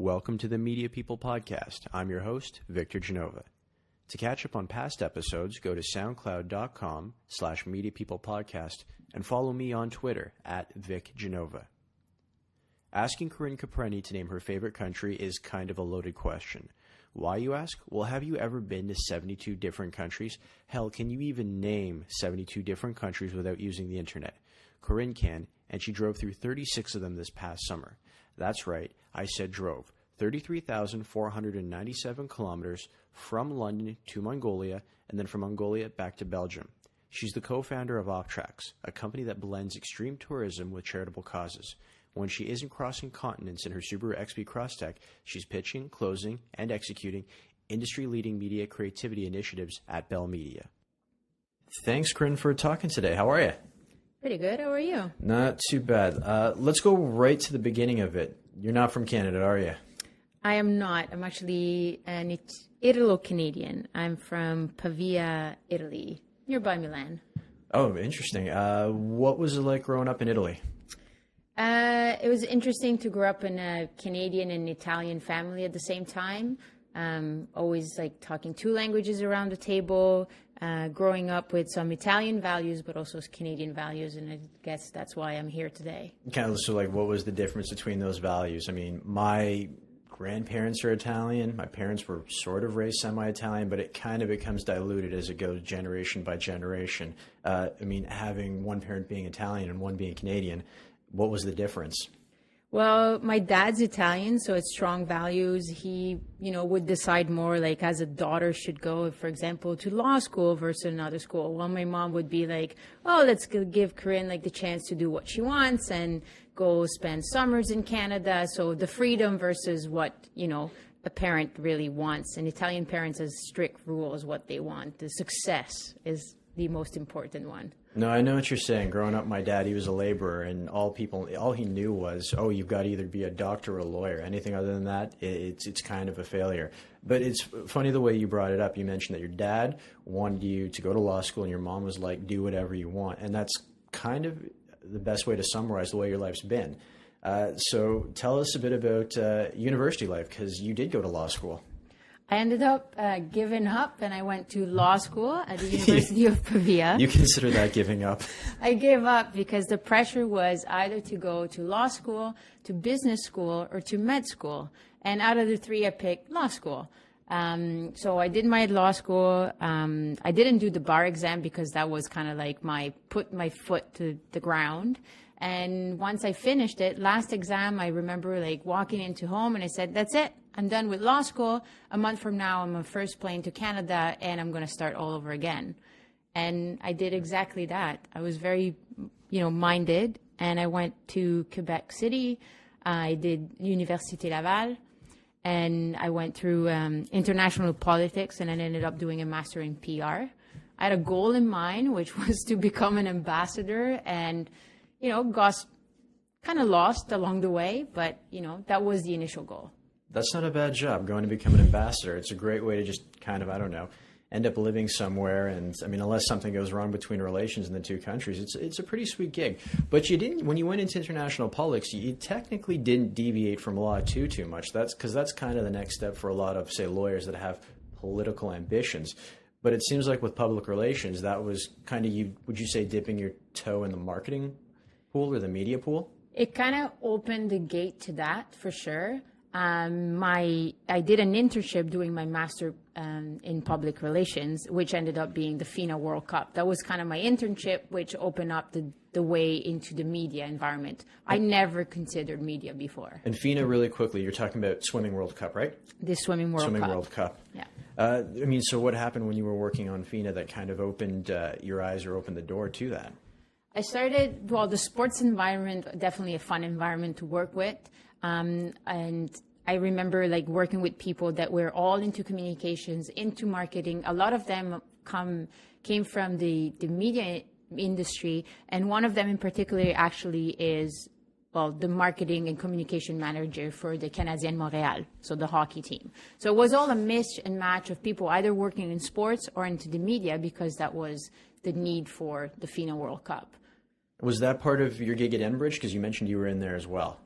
Welcome to the Media People Podcast. I'm your host, Victor Genova. To catch up on past episodes, go to soundcloud.com/mediapeoplepodcast and follow me on Twitter @VicGenova. Asking Corinne Copreni to name her favorite country is kind of a loaded question. Why, you ask? Well, have you ever been to 72 different countries? Hell, can you even name 72 different countries without using the internet? Corinne can, and she drove through 36 of them this past summer. That's right, I said drove. 33,497 kilometers from London to Mongolia, and then from Mongolia back to Belgium. She's the co-founder of Offtrax, a company that blends extreme tourism with charitable causes. When she isn't crossing continents in her Subaru XP Crosstech, she's pitching, closing, and executing industry-leading media creativity initiatives at Bell Media. Thanks, Corinne, for talking today. How are you? Pretty good. How are you? Not too bad. Let's go right to the beginning of it. You're not from Canada, are you? I am not. I'm actually an Italo-Canadian. I'm from Pavia, Italy, nearby Milan. Oh, interesting. What was it like growing up in Italy? It was interesting to grow up in a Canadian and Italian family at the same time. Always like talking two languages around the table, growing up with some Italian values, but also Canadian values. And I guess that's why I'm here today. Kind of, so like, what was the difference between those values? I mean, my grandparents are Italian. My parents were sort of raised semi-Italian, but it kind of becomes diluted as it goes generation by generation. I mean, having one parent being Italian and one being Canadian, what was the difference? Well, my dad's Italian, so it's strong values. He, would decide more like as a daughter should go, for example, to law school versus another school. While my mom would be like, oh, let's give Corinne like the chance to do what she wants and go spend summers in Canada. So the freedom versus what, a parent really wants. And Italian parents has strict rules what they want. The success is the most important one. No, I know what you're saying. Growing up, my dad, he was a laborer, and all he knew was, oh, you've got to either be a doctor or a lawyer. Anything other than that, it's kind of a failure. But it's funny the way you brought it up. You mentioned that your dad wanted you to go to law school, and your mom was like, do whatever you want. And that's kind of the best way to summarize the way your life's been. So tell us a bit about university life, because you did go to law school. I ended up giving up, and I went to law school at the University of Pavia. You consider that giving up? I gave up because the pressure was either to go to law school, to business school, or to med school. And out of the three, I picked law school. So I did my law school. I didn't do the bar exam because that was kind of like put my foot to the ground. And once I finished it, last exam, I remember like walking into home and I said, that's it. I'm done with law school. A month from now, I'm on first plane to Canada and I'm going to start all over again. And I did exactly that. I was very, minded, and I went to Quebec City. I did Université Laval, and I went through international politics, and I ended up doing a master in PR. I had a goal in mind, which was to become an ambassador, and got kind of lost along the way, but, that was the initial goal. That's not a bad job, going to become an ambassador. It's a great way to just kind of, end up living somewhere. And, unless something goes wrong between relations in the two countries, it's a pretty sweet gig. But you didn't, when you went into international politics, you technically didn't deviate from law too much. That's kind of the next step for a lot of, say, lawyers that have political ambitions. But it seems like with public relations, that was kind of you, would you say, dipping your toe in the marketing pool or the media pool? It kind of opened the gate to that, for sure. I did an internship doing my master in public relations, which ended up being the FINA World Cup. That was kind of my internship, which opened up the way into the media environment. I never considered media before. And FINA, really quickly, you're talking about Swimming World Cup, right? The Swimming World Cup. Swimming World Cup. Yeah. So what happened when you were working on FINA that kind of opened your eyes or opened the door to that? I started, the sports environment, definitely a fun environment to work with. And I remember working with people that were all into communications, into marketing. A lot of them came from the media industry. And one of them in particular actually is, the marketing and communication manager for the Canadien Montréal, so the hockey team. So it was all a mix and match of people either working in sports or into the media, because that was the need for the FINA World Cup. Was that part of your gig at Enbridge? Because you mentioned you were in there as well.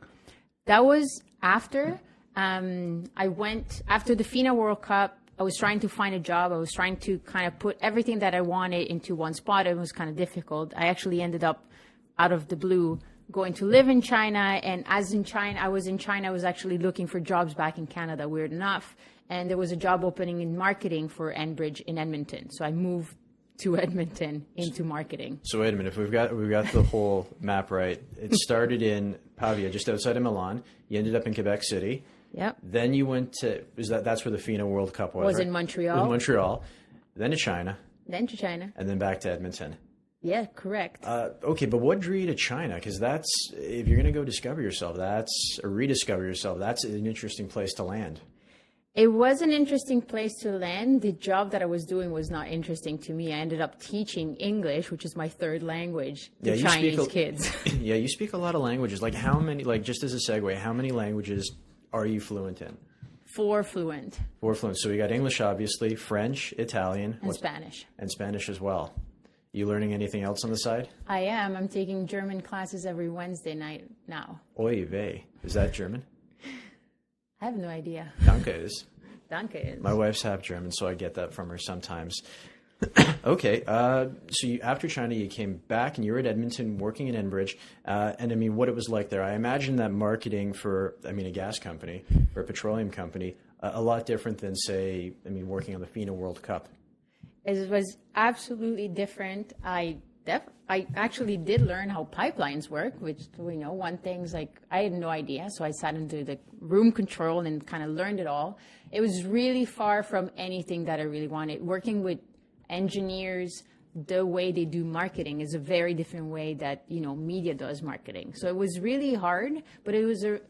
That was after. I went after the FINA World Cup. I was trying to find a job. I was trying to kind of put everything that I wanted into one spot. It was kind of difficult. I actually ended up out of the blue going to live in China. And as in China, I was actually looking for jobs back in Canada, weird enough. And there was a job opening in marketing for Enbridge in Edmonton. So I moved to Edmonton into marketing. So wait a minute, if we've got the whole map right. It started in Pavia, just outside of Milan. You ended up in Quebec City. Yep. Then you went to, that's where the FINA World Cup was, Was right? in Montreal. In Montreal. Then to China. Then to China. And then back to Edmonton. Yeah, correct. Okay, but what drew you to China? Because that's, if you're going to go discover yourself, or rediscover yourself, that's an interesting place to land. It was an interesting place to land. The job that I was doing was not interesting to me. I ended up teaching English, which is my third language, to Chinese kids. Yeah, you speak a lot of languages. Like how many, just as a segue, how many languages are you fluent in? 4 fluent. 4 fluent. So we got English, obviously, French, Italian. And Spanish. And Spanish as well. You learning anything else on the side? I am. I'm taking German classes every Wednesday night now. Oy vey. Is that German? I have no idea. Danke is. Danke is. My wife's half German, so I get that from her sometimes. Okay. So after China, you came back and you were at Edmonton working in Enbridge. And I mean, what it was like there. I imagine that marketing for, a gas company or a petroleum company, a lot different than, say, working on the FINA World Cup. It was absolutely different. I actually did learn how pipelines work, which, one thing's like, I had no idea. So I sat into the room control and kind of learned it all. It was really far from anything that I really wanted. Working with engineers, the way they do marketing is a very different way that, media does marketing. So it was really hard, but it was a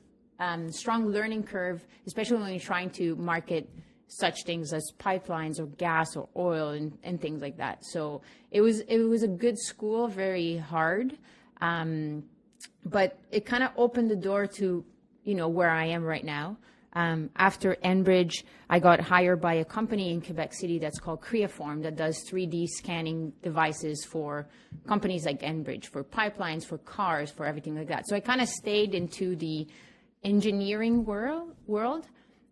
strong learning curve, especially when you're trying to market such things as pipelines or gas or oil and things like that. So it was a good school, very hard. But it kind of opened the door to, where I am right now. After Enbridge, I got hired by a company in Quebec City that's called Creaform that does 3D scanning devices for companies like Enbridge, for pipelines, for cars, for everything like that. So I kind of stayed into the engineering world.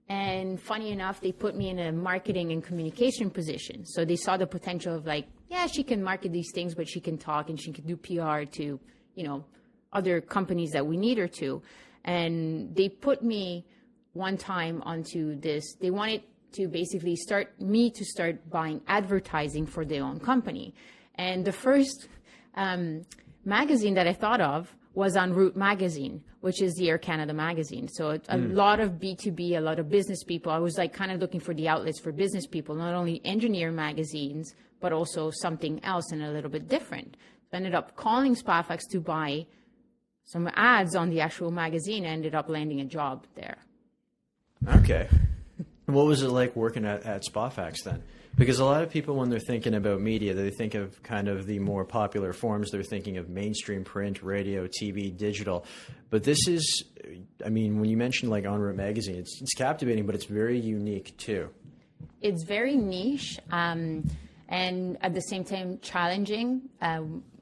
And funny enough, they put me in a marketing and communication position. So they saw the potential of she can market these things, but she can talk and she can do PR to, other companies that we need her to. And they put me one time onto this. They wanted to basically start buying advertising for their own company. And the first magazine that I thought of was En Route magazine, which is the Air Canada magazine. So a lot of B2B, a lot of business people. I was kind of looking for the outlets for business people, not only engineer magazines, but also something else and a little bit different. So I ended up calling Spafax to buy some ads on the actual magazine. I ended up landing a job there. Okay. What was it like working at Spafax then? Because a lot of people, when they're thinking about media, they think of kind of the more popular forms. They're thinking of mainstream print, radio, TV, digital. But this is, when you mentioned En Route magazine, it's captivating, but it's very unique too. It's very niche and at the same time challenging.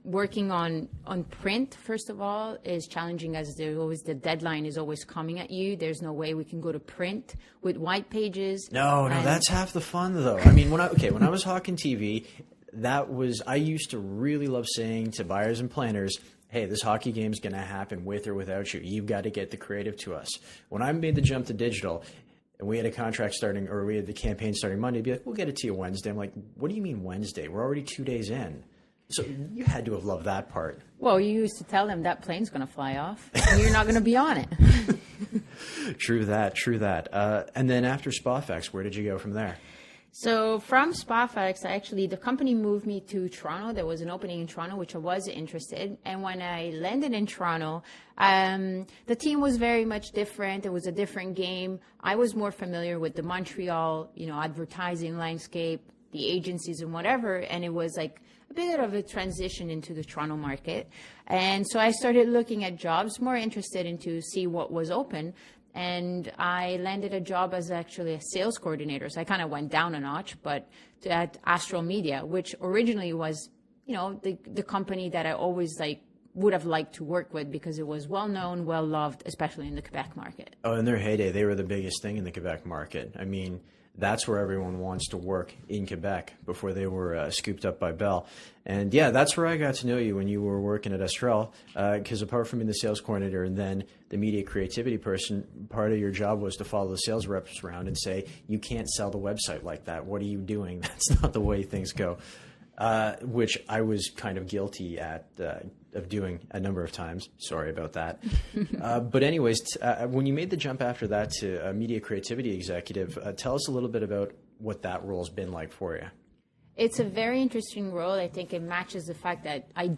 Working on print, first of all, is challenging as the deadline is always coming at you. There's no way we can go to print with white pages. No, that's half the fun though. When I was hawking TV, I used to really love saying to buyers and planners, hey, this hockey game's going to happen with or without you. You've got to get the creative to us. When I made the jump to digital, and we had a contract starting, or we had the campaign starting Monday, it'd be like, we'll get it to you Wednesday. I'm like, what do you mean Wednesday? We're already 2 days in. So you had to have loved that part. Well, you used to tell them that plane's going to fly off and you're not going to be on it. True that. And then after Spafax, where did you go from there? So from Spafax, the company moved me to Toronto. There was an opening in Toronto, which I was interested. And when I landed in Toronto, the team was very much different. It was a different game. I was more familiar with the Montreal, advertising landscape, the agencies and whatever. And it was a bit of a transition into the Toronto market. And so I started looking at jobs, more interested into see what was open. And I landed a job as actually a sales coordinator. So I kind of went down a notch, but at Astral Media, which originally was, the company that I always would have liked to work with because it was well known, well loved, especially in the Quebec market. Oh, in their heyday, they were the biggest thing in the Quebec market. I mean, that's where everyone wants to work in Quebec before they were scooped up by Bell. And yeah, that's where I got to know you when you were working at Estrel, because apart from being the sales coordinator and then the media creativity person, part of your job was to follow the sales reps around and say, you can't sell the website like that. What are you doing? That's not the way things go. Which I was kind of guilty of doing a number of times. Sorry about that. But anyways, when you made the jump after that to a media creativity executive, tell us a little bit about what that role's been like for you. It's a very interesting role. I think it matches the fact that I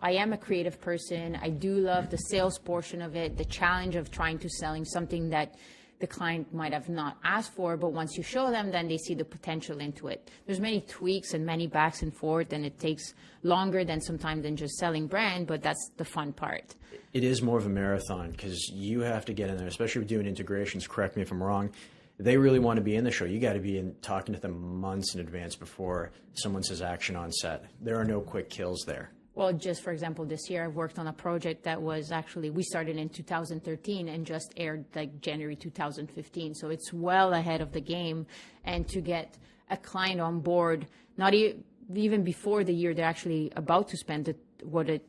am a creative person. I do love the sales portion of it, the challenge of trying to selling something that the client might have not asked for, but once you show them, then they see the potential into it. There's many tweaks and many backs and forth, and it takes longer than sometimes than just selling brand, but that's the fun part. It is more of a marathon because you have to get in there, especially with doing integrations. Correct me if I'm wrong. They really want to be in the show. You got to be talking to them months in advance before someone says action on set. There are no quick kills there. Well, just for example, this year I've worked on a project that was actually, we started in 2013 and just aired like January 2015. So it's well ahead of the game. And to get a client on board, not even before the year they're actually about to spend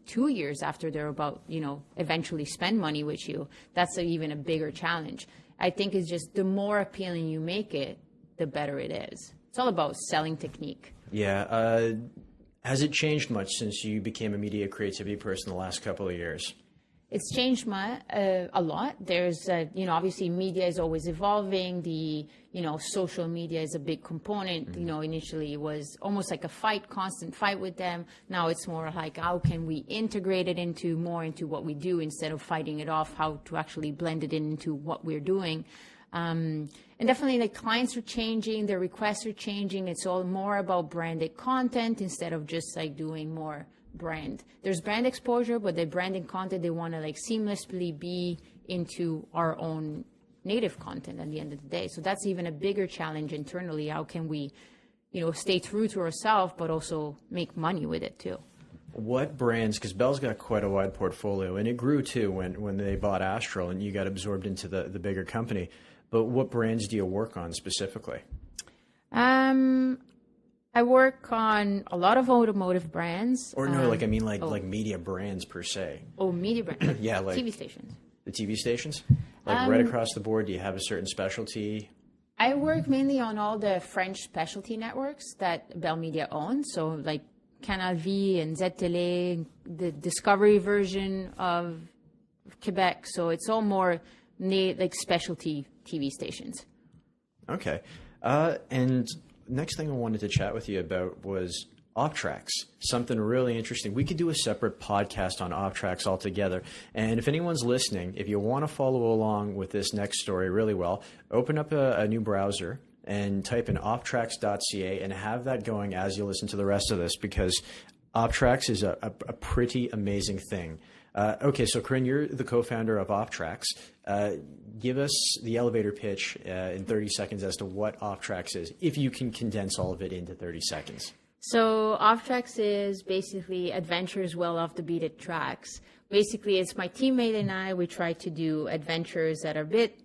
2 years after they're about, eventually spend money with you, that's even a bigger challenge. I think it's just the more appealing you make it, the better it is. It's all about selling technique. Yeah. Has it changed much since you became a media creativity person the last couple of years? It's changed a lot. There's, obviously media is always evolving. The, social media is a big component. Mm-hmm. Initially it was almost like a constant fight with them. Now it's more like how can we integrate it into what we do instead of fighting it off, how to actually blend it into what we're doing. And definitely the clients are changing, their requests are changing. It's all more about branded content instead of just like doing more brand. There's brand exposure, but the branding content, they want to like seamlessly be into our own native content at the end of the day. So that's even a bigger challenge internally. How can we, stay true to ourselves, but also make money with it too? What brands, because Bell's got quite a wide portfolio, and it grew too when they bought Astral and you got absorbed into the bigger company. But what brands do you work on specifically? I work on a lot of automotive brands. Or no, like media brands per se. Oh, media brands. Yeah, like TV stations. The TV stations? Like right across the board, do you have a certain specialty? I work mainly on all the French specialty networks that Bell Media owns. So like Canal V and Z-Télé, the Discovery version of Quebec. So it's all more like specialty TV stations. Okay. And next thing I wanted to chat with you about was Offtrax, something really interesting. We could do a separate podcast on Offtrax altogether. And if anyone's listening, if you want to follow along with this next story really well, open up a new browser and type in Offtrax.ca and have that going as you listen to the rest of this, because Offtrax is a pretty amazing thing. Okay, so Corinne, you're the co-founder of Offtrax. Give us the elevator pitch in 30 seconds as to what Offtrax is, if you can condense all of it into 30 seconds. So Offtrax is basically adventures well off the beaten tracks. Basically, it's my teammate and I, we try to do adventures that are a bit,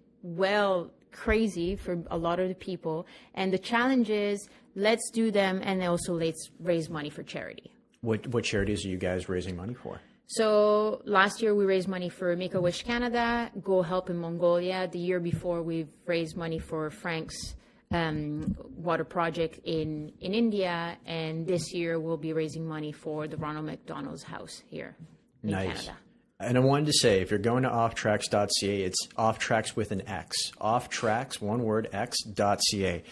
crazy for a lot of the people. And the challenge is, let's do them and also let's raise money for charity. What charities are you guys raising money for? So last year we raised money for Make-A-Wish Canada, Go Help in Mongolia. The year before we've raised money for Frank's water project in India. And this year we'll be raising money for the Ronald McDonald's house here in Canada. And I wanted to say, if you're going to Offtrax.ca, it's Offtrax with an X. Offtrax, one word, X.ca.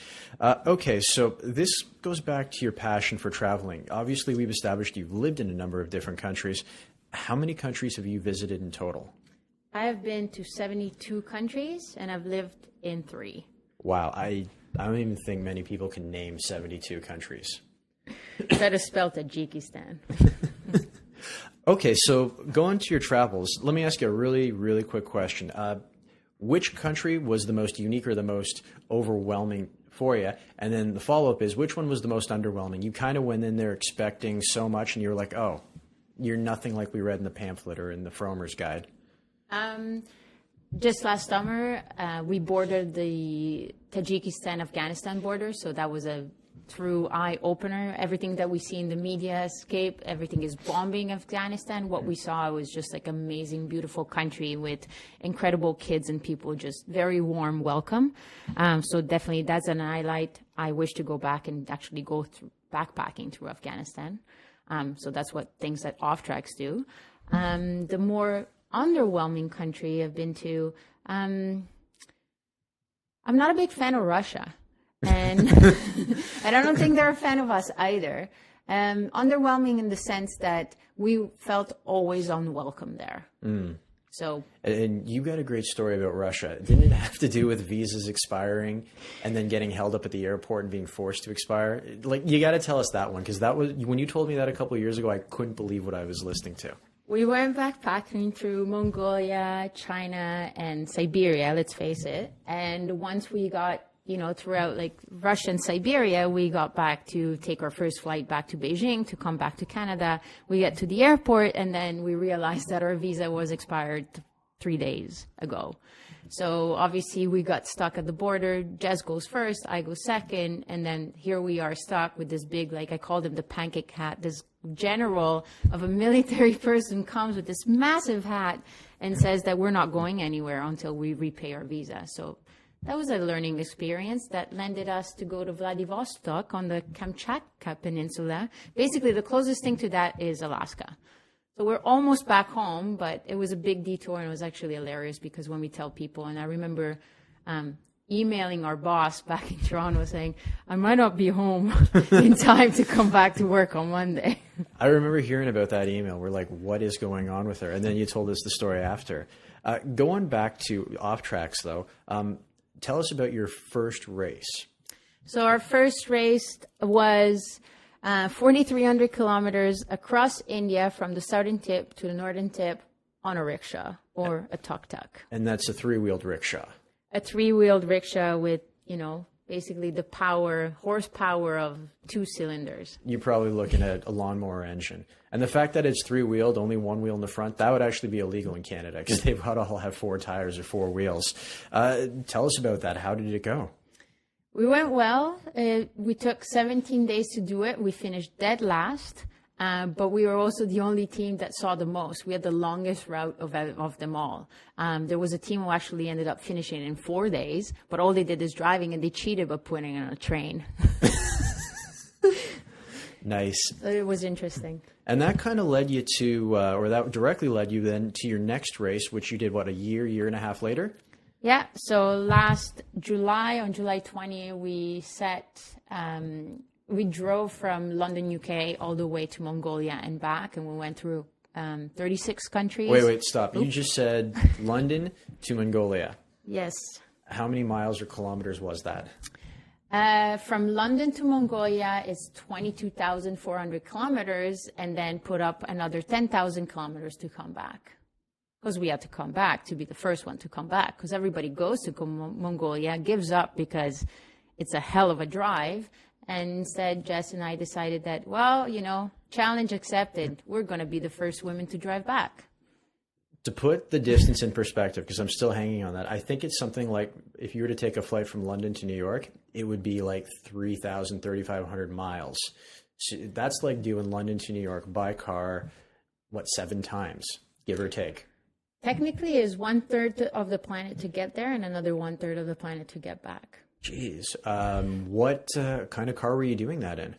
Okay, so this goes back to your passion for traveling. Obviously, we've established you've lived in a number of different countries. How many countries have you visited in total? I have been to 72 countries, and I've lived in 3. Wow, I don't even think many people can name 72 countries. Better spelled Tajikistan. Okay, so going to your travels, let me ask you a really, really quick question. Which country was the most unique or the most overwhelming for you? And then the follow-up is, which one was the most underwhelming? You kind of went in there expecting so much and you were like, oh, you're nothing like we read in the pamphlet or in the Frommer's guide? Just last summer, we bordered the Tajikistan-Afghanistan border, so that was a true eye-opener. Everything that we see in the media escape, everything is bombing Afghanistan. What we saw was just like amazing, beautiful country with incredible kids and people, just very warm welcome. So definitely that's an highlight. I wish to go back and actually go through backpacking through Afghanistan. So that's what things that Offtrax do. The more underwhelming country I've been to, I'm not a big fan of Russia. And I don't think they're a fan of us either. Underwhelming in the sense that we felt always unwelcome there. So, and you got a great story about Russia. Didn't it have to do with visas expiring and then getting held up at the airport and being forced to expire? Like, you got to tell us that one, because that was when you told me that a couple of years ago. I couldn't believe what I was listening to. We went backpacking through Mongolia, China, and Siberia. Let's face it. And once we got throughout like Russia and Siberia, we got back to take our first flight back to Beijing to come back to Canada. We get to the airport and then we realized that our visa was expired 3 days ago. So obviously we got stuck at the border. Jess goes first, I go second. And then here we are stuck with this big, like I called him the pancake hat. This general of a military person comes with this massive hat and says that we're not going anywhere until we repay our visa. So that was a learning experience that landed us to go to Vladivostok on the Kamchatka Peninsula. Basically, the closest thing to that is Alaska. So we're almost back home, but it was a big detour, and it was actually hilarious because when we tell people, and I remember emailing our boss back in Toronto saying, I might not be home in time to come back to work on Monday. I remember hearing about that email. We're like, what is going on with her? And then you told us the story after. Going back to Offtrax, though, tell us about your first race. So our first race was 4,300 kilometers across India from the southern tip to the northern tip on a rickshaw or a tuk-tuk. And that's a three-wheeled rickshaw. A three-wheeled rickshaw with, basically the horsepower of 2 cylinders. You're probably looking at a lawnmower engine. And the fact that it's three-wheeled, only one wheel in the front, that would actually be illegal in Canada because they would all have 4 tires or 4 wheels. Tell us about that. How did it go? We went well. We took 17 days to do it. We finished dead last. But we were also the only team that saw the most. We had the longest route of them all. There was a team who actually ended up finishing in 4 days, but all they did is driving, and they cheated by putting it on a train. Nice. It was interesting. And that kind of led you to, or that directly led you then to your next race, which you did, what, a year and a half later? Yeah. So last July, on July 20, we drove from London, UK, all the way to Mongolia and back, and we went through 36 countries. Wait, stop. Oops. You just said London to Mongolia. Yes. How many miles or kilometers was that? From London to Mongolia is 22,400 kilometers, and then put up another 10,000 kilometers to come back. Because we had to come back to be the first one to come back, because everybody goes to Mongolia, gives up because it's a hell of a drive. And instead, Jess and I decided that, challenge accepted. We're going to be the first women to drive back. To put the distance in perspective, because I'm still hanging on that, I think it's something like if you were to take a flight from London to New York, it would be like 3,500 miles. So that's like doing London to New York by car, 7 times, give or take? Technically, it's 1/3 of the planet to get there and another 1/3 of the planet to get back. Jeez. What kind of car were you doing that in?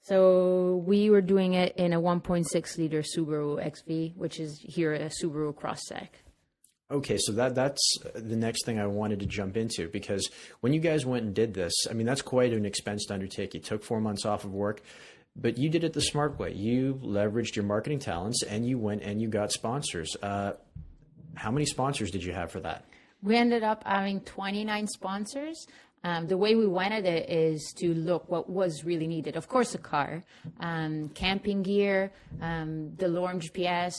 So we were doing it in a 1.6 liter Subaru XV, which is here a Subaru Crosstrek. Okay, so that's the next thing I wanted to jump into, because when you guys went and did this, I mean, that's quite an expense to undertake. You took 4 months off of work, but you did it the smart way. You leveraged your marketing talents and you went and you got sponsors. How many sponsors did you have for that? We ended up having 29 sponsors. The way we went at it is to look what was really needed. Of course, a car, camping gear, the Lorem GPS.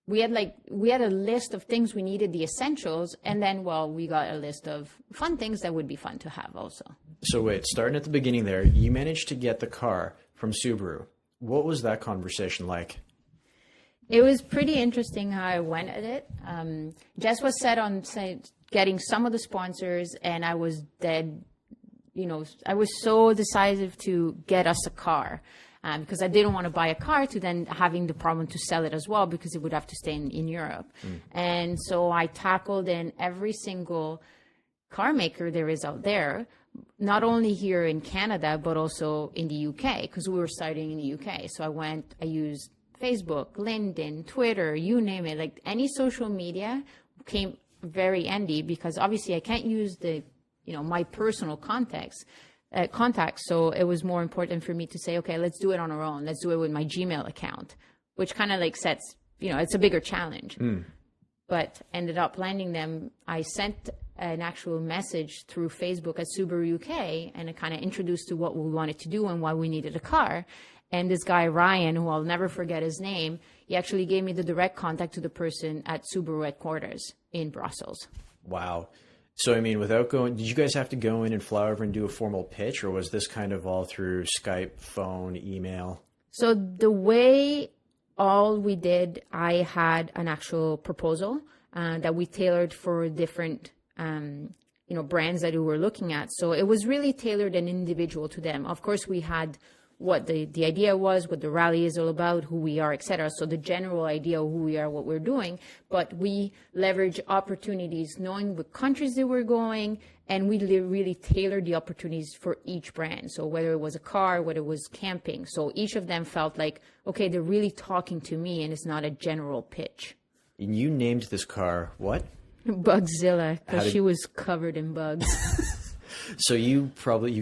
We had a list of things we needed, the essentials, and then, we got a list of fun things that would be fun to have also. So wait, starting at the beginning there, you managed to get the car from Subaru. What was that conversation like? It was pretty interesting how I went at it. Jess was set on getting some of the sponsors, and I was dead. I was so decisive to get us a car because I didn't want to buy a car to then having the problem to sell it as well because it would have to stay in Europe. And so I tackled in every single car maker there is out there, not only here in Canada, but also in the UK because we were starting in the UK. So I used Facebook, LinkedIn, Twitter, you name it, like any social media came very handy because obviously I can't use my personal contacts. So it was more important for me to say, okay, let's do it on our own. Let's do it with my Gmail account, which kind of like sets, it's a bigger challenge. But ended up landing them. I sent an actual message through Facebook at Subaru UK and it kind of introduced to what we wanted to do and why we needed a car. And this guy, Ryan, who I'll never forget his name, he actually gave me the direct contact to the person at Subaru headquarters in Brussels. Wow. So, I mean, did you guys have to go in and fly over and do a formal pitch, or was this kind of all through Skype, phone, email? So the way all we did, I had an actual proposal that we tailored for different, brands that we were looking at. So it was really tailored and individual to them. Of course, we had what the idea was, what the rally is all about, who we are, etc. So the general idea of who we are, what we're doing, but we leverage opportunities, knowing what countries they were going, and we really tailored the opportunities for each brand. So whether it was a car, whether it was camping. So each of them felt like, okay, they're really talking to me and it's not a general pitch. And you named this car what? Bugzilla, because she was covered in bugs. So you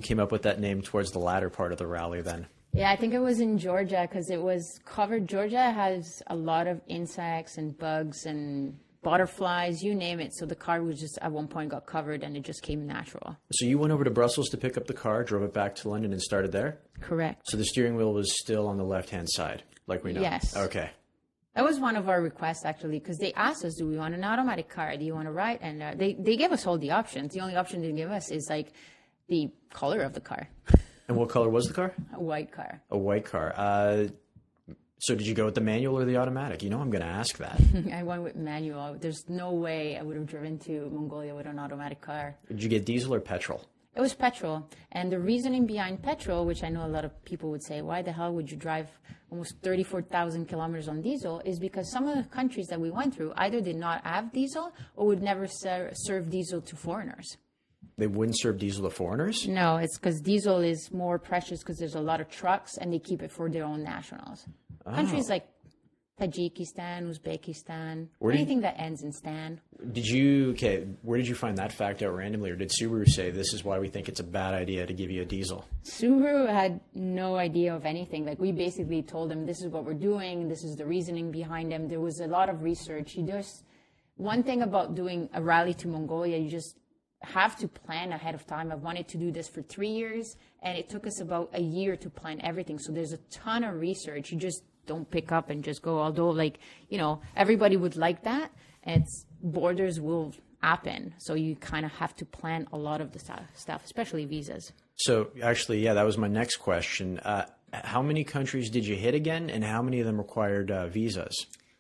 came up with that name towards the latter part of the rally then? Yeah, I think it was in Georgia because it was covered. Georgia has a lot of insects and bugs and butterflies, you name it. So the car was just at one point got covered and it just came natural. So you went over to Brussels to pick up the car, drove it back to London and started there? Correct. So the steering wheel was still on the left-hand side, like we know? Yes. Okay. That was one of our requests, actually, because they asked us, do we want an automatic car? Do you want to ride? And they gave us all the options. The only option they give us is like the color of the car. And what color was the car? A white car. A white car. So did you go with the manual or the automatic? I'm going to ask that. I went with manual. There's no way I would have driven to Mongolia with an automatic car. Did you get diesel or petrol? It was petrol. And the reasoning behind petrol, which I know a lot of people would say, why the hell would you drive almost 34,000 kilometers on diesel, is because some of the countries that we went through either did not have diesel or would never serve diesel to foreigners. They wouldn't serve diesel to foreigners? No, it's because diesel is more precious because there's a lot of trucks and they keep it for their own nationals. Oh. Countries like Tajikistan, Uzbekistan, anything that ends in stan. Where did you find that fact out randomly, or did Subaru say this is why we think it's a bad idea to give you a diesel? Subaru had no idea of anything. Like, we basically told them this is what we're doing, this is the reasoning behind them. There was a lot of research. One thing about doing a rally to Mongolia, you just have to plan ahead of time. I've wanted to do this for 3 years, and it took us about a year to plan everything. So there's a ton of research. You just don't pick up and just go, although everybody would like that. Borders will happen. So you kind of have to plan a lot of the stuff, especially visas. So actually, yeah, that was my next question. How many countries did you hit again, and how many of them required visas?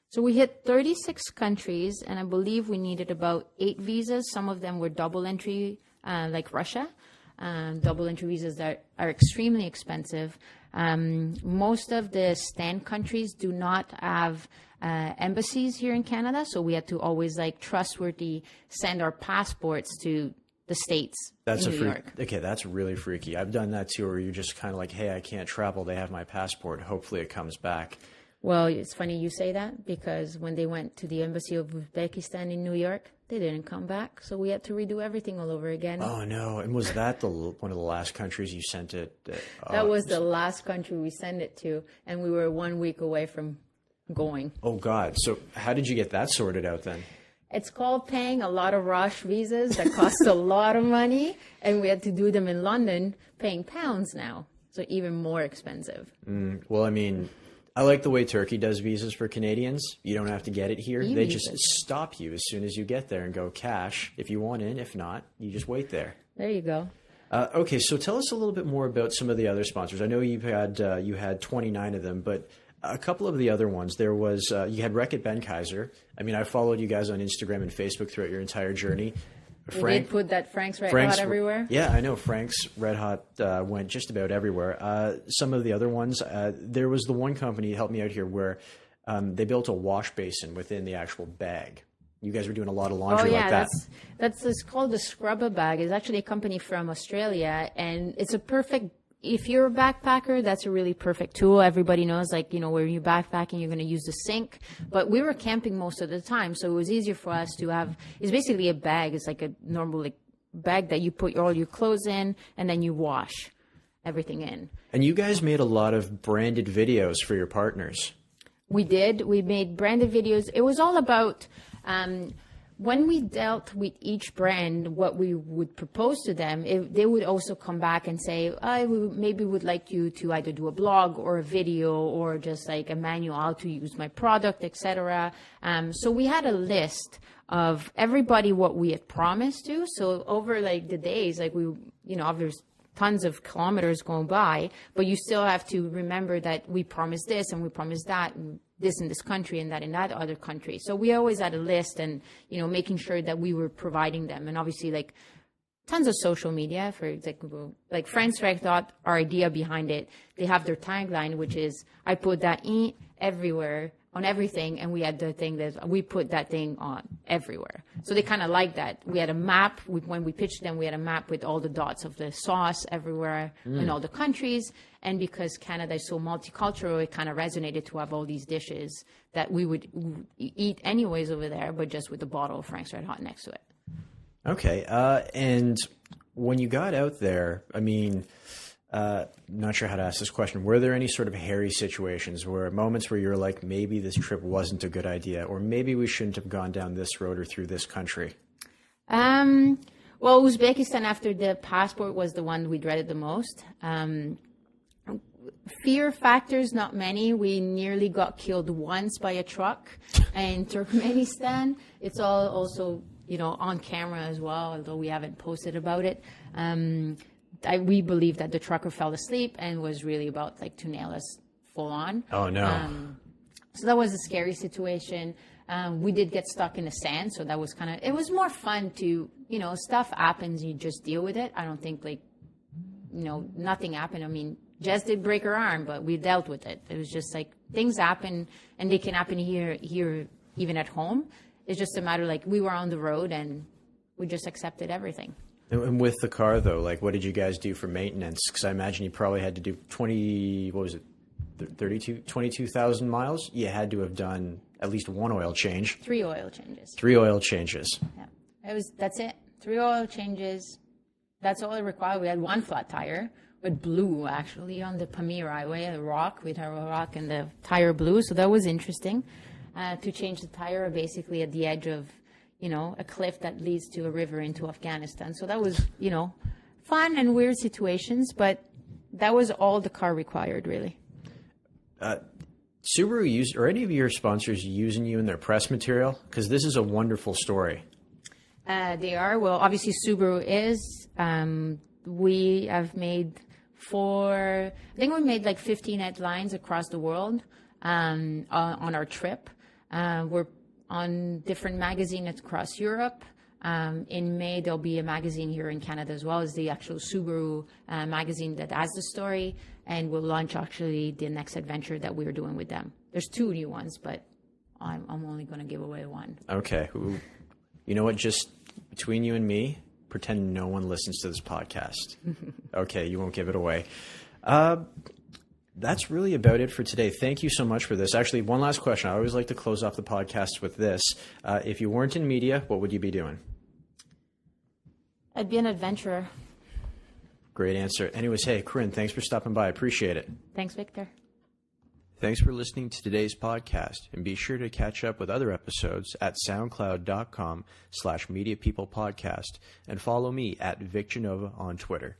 So we hit 36 countries, and I believe we needed about 8 visas. Some of them were double entry, like Russia. Double entry visas that are extremely expensive. Most of the stand countries do not have embassies here in Canada, so we had to always trustworthy send our passports to the States. That's in New York. Okay, that's really freaky. I've done that too, where you're just kind of like, hey, I can't travel. They have my passport. Hopefully it comes back. Well, it's funny you say that, because when they went to the embassy of Uzbekistan in New York, they didn't come back. So we had to redo everything all over again. Oh, no. And was that one of the last countries you sent it? That was the last country we sent it to. And we were 1 week away from going. Oh, God. So how did you get that sorted out then? It's called paying a lot of rush visas that cost a lot of money. And we had to do them in London, paying pounds now. So even more expensive. Well, I mean, I like the way Turkey does visas for Canadians. You don't have to get it here. They just stop you as soon as you get there and go cash if you want in. If not, you just wait there. There you go. Okay, so tell us a little bit more about some of the other sponsors. I know you had 29 of them, but A couple of the other ones, there was, you had Wreck-It Benkaiser. I mean, I followed you guys on Instagram and Facebook throughout your entire journey. We did put that Frank's Red Hot everywhere. Yeah, I know. Frank's Red Hot went just about everywhere. Some of the other ones, there was the one company, help me out here, where they built a wash basin within the actual bag. You guys were doing a lot of laundry like that. It's called the Scrubber Bag. It's actually a company from Australia, and it's a perfect. If you're a backpacker, that's a really perfect tool. Everybody knows, like, where you're backpacking, you're going to use the sink. But we were camping most of the time, so it was easier for us to have. It's basically a bag. It's like a normal bag that you put all your clothes in, and then you wash everything in. And you guys made a lot of branded videos for your partners. We did. We made branded videos. It was all about. When we dealt with each brand, what we would propose to them, they would also come back and say, maybe would like you to either do a blog or a video or just like a manual how to use my product, etc. So we had a list of everybody what we had promised to. So over like the days, like there's tons of kilometers going by, but you still have to remember that we promised this and we promised that and this in this country and that in that other country. So we always had a list and, making sure that we were providing them. And obviously like tons of social media, for example, like Frank's Red Hot, our idea behind it, they have their tagline, which is, I put that everywhere on everything. And we had the thing that we put that thing on everywhere. So they kind of like that. We had a map. When we pitched them, we had a map with all the dots of the sauce everywhere in all the countries. And because Canada is so multicultural, it kind of resonated to have all these dishes that we would eat anyways over there, but just with a bottle of Frank's Red Hot next to it. Okay. And when you got out there, I mean, not sure how to ask this question. Were there any sort of hairy situations moments where you're like, maybe this trip wasn't a good idea, or maybe we shouldn't have gone down this road or through this country? Well, Uzbekistan after the passport was the one we dreaded the most. Fear factors, not many. We nearly got killed once by a truck in Turkmenistan. It's all also, on camera as well, although we haven't posted about it. We believe that the trucker fell asleep and was really about to nail us full on. Oh, no. So that was a scary situation. We did get stuck in the sand, so that was it was more fun to, stuff happens, you just deal with it. I don't think nothing happened. I mean, Jess did break her arm, but we dealt with it. It was just things happen, and they can happen here, even at home. It's just a matter we were on the road and we just accepted everything. And with the car, though, what did you guys do for maintenance? Because I imagine you probably had to do 22,000 miles? You had to have done at least one oil change. 3 oil changes. 3 oil changes. Yeah, that's it. 3 oil changes. That's all it required. We had one flat tire. It blew, actually, on the Pamir Highway, a rock. We had a rock and the tire blew. So that was interesting to change the tire basically at the edge of, a cliff that leads to a river into Afghanistan. So that was, fun and weird situations, but that was all the car required, really. Subaru or any of your sponsors using you in their press material? Because this is a wonderful story. They are. Well, obviously Subaru is. We have made I think we made 15 headlines across the world on our trip. We're on different magazines across Europe. In May, there'll be a magazine here in Canada as well as the actual Subaru magazine that has the story. And we'll launch actually the next adventure that we're doing with them. There's 2 new ones, but I'm only going to give away one. Okay. You know what? Just between you and me, pretend no one listens to this podcast. Okay, you won't give it away. That's really about it for today. Thank you so much for this. Actually, one last question. I always like to close off the podcast with this. If you weren't in media, what would you be doing? I'd be an adventurer. Great answer. Anyways, hey, Corinne, thanks for stopping by. I appreciate it. Thanks, Victor. Thanks for listening to today's podcast, and be sure to catch up with other episodes at soundcloud.com/mediapeoplepodcast and follow me at Vic Genova on Twitter.